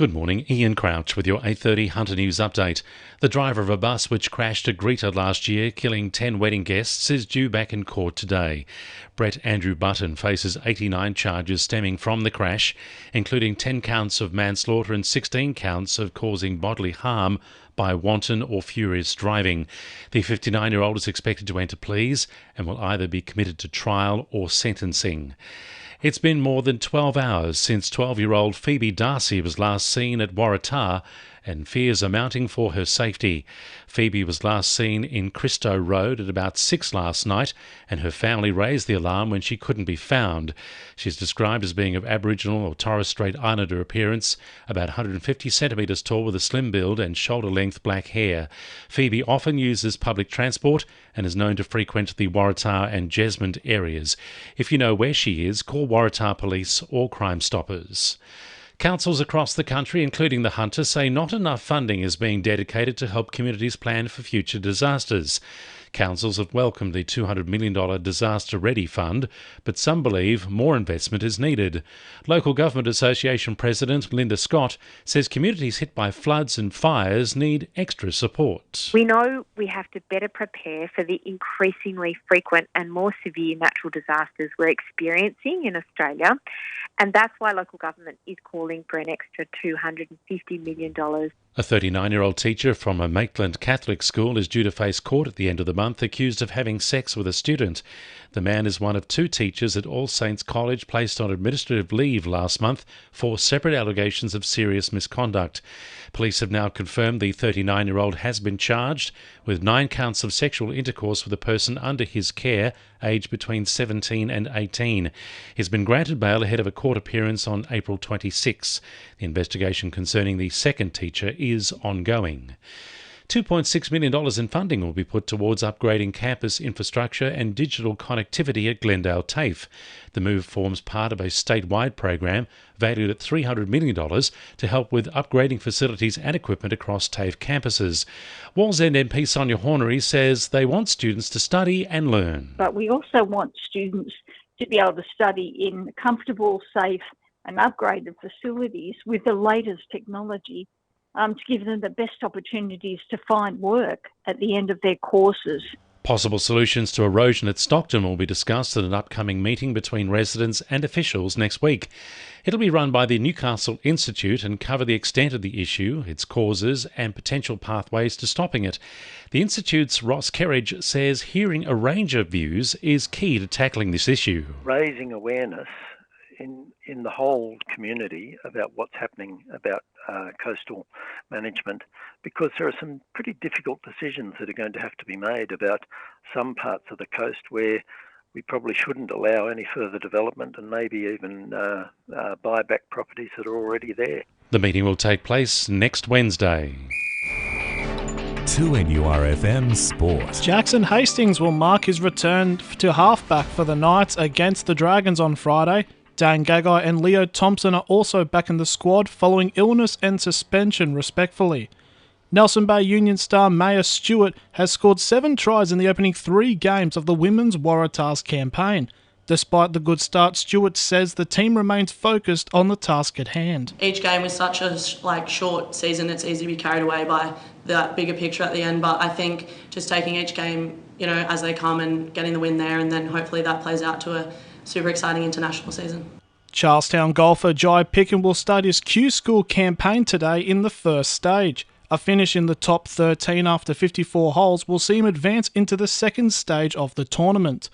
Good morning, Ian Crouch with your 8:30 Hunter News update. The driver of a bus which crashed at Greta last year, killing 10 wedding guests, is due back in court today. Brett Andrew Button faces 89 charges stemming from the crash, including 10 counts of manslaughter and 16 counts of causing bodily harm by wanton or furious driving. The 59-year-old is expected to enter pleas and will either be committed to trial or sentencing. It's been more than 12 hours since 12-year-old Phoebe Darcy was last seen at Waratah, and fears are mounting for her safety. Phoebe was last seen in Cristo Road at about 6 last night, and her family raised the alarm when she couldn't be found. She's described as being of Aboriginal or Torres Strait Islander appearance, about 150 centimetres tall with a slim build and shoulder-length black hair. Phoebe often uses public transport and is known to frequent the Waratah and Jesmond areas. If you know where she is, call Waratah Police or Crime Stoppers. Councils across the country, including the Hunter, say not enough funding is being dedicated to help communities plan for future disasters. Councils have welcomed the $200 million Disaster Ready Fund, but some believe more investment is needed. Local Government Association President Linda Scott says communities hit by floods and fires need extra support. We know we have to better prepare for the increasingly frequent and more severe natural disasters we're experiencing in Australia, and that's why local government is calling for an extra $250 million. A 39-year-old teacher from a Maitland Catholic school is due to face court at the end of the month accused of having sex with a student. The man is one of 2 teachers at All Saints College placed on administrative leave last month for separate allegations of serious misconduct. Police have now confirmed the 39-year-old has been charged with 9 counts of sexual intercourse with a person under his care, aged between 17 and 18. He's been granted bail ahead of a court appearance on April 26. The investigation concerning the second teacher is ongoing. $2.6 million in funding will be put towards upgrading campus infrastructure and digital connectivity at Glendale TAFE. The move forms part of a statewide program valued at $300 million to help with upgrading facilities and equipment across TAFE campuses. Wallsend MP Sonia Hornery says they want students to study and learn. But we also want students to be able to study in comfortable, safe and upgraded facilities with the latest technology, to give them the best opportunities to find work at the end of their courses. Possible solutions to erosion at Stockton will be discussed at an upcoming meeting between residents and officials next week. It'll be run by the Newcastle Institute and cover the extent of the issue, its causes and potential pathways to stopping it. The Institute's Ross Kerridge says hearing a range of views is key to tackling this issue. Raising awareness in the whole community about what's happening about coastal management, because there are some pretty difficult decisions that are going to have to be made about some parts of the coast where we probably shouldn't allow any further development and maybe even buy back properties that are already there. The meeting will take place next Wednesday. 2NURFM Sport. Jackson Hastings will mark his return to halfback for the Knights against the Dragons on Friday. Dan Gagai and Leo Thompson are also back in the squad following illness and suspension, respectively. Nelson Bay Union star Maya Stewart has scored 7 tries in the opening 3 games of the Women's Waratahs campaign. Despite the good start, Stewart says the team remains focused on the task at hand. Each game was such a short season, it's easy to be carried away by that bigger picture at the end, but I think just taking each game, as they come and getting the win there, and then hopefully that plays out to a super exciting international season. Charlestown golfer Jai Pickin will start his Q School campaign today in the first stage. A finish in the top 13 after 54 holes will see him advance into the second stage of the tournament.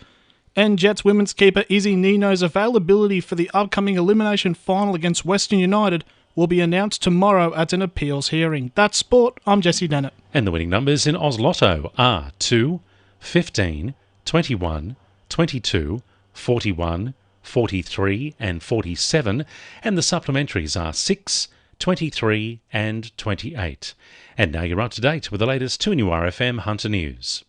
And Jets women's keeper Izzy Nino's availability for the upcoming elimination final against Western United will be announced tomorrow at an appeals hearing. That's sport. I'm Jessie Dennett. And the winning numbers in Oz Lotto are 2, 15, 21, 22, 41, 43 and 47, and the supplementaries are 6, 23 and 28. And now you're up to date with the latest 2NURFM Hunter News.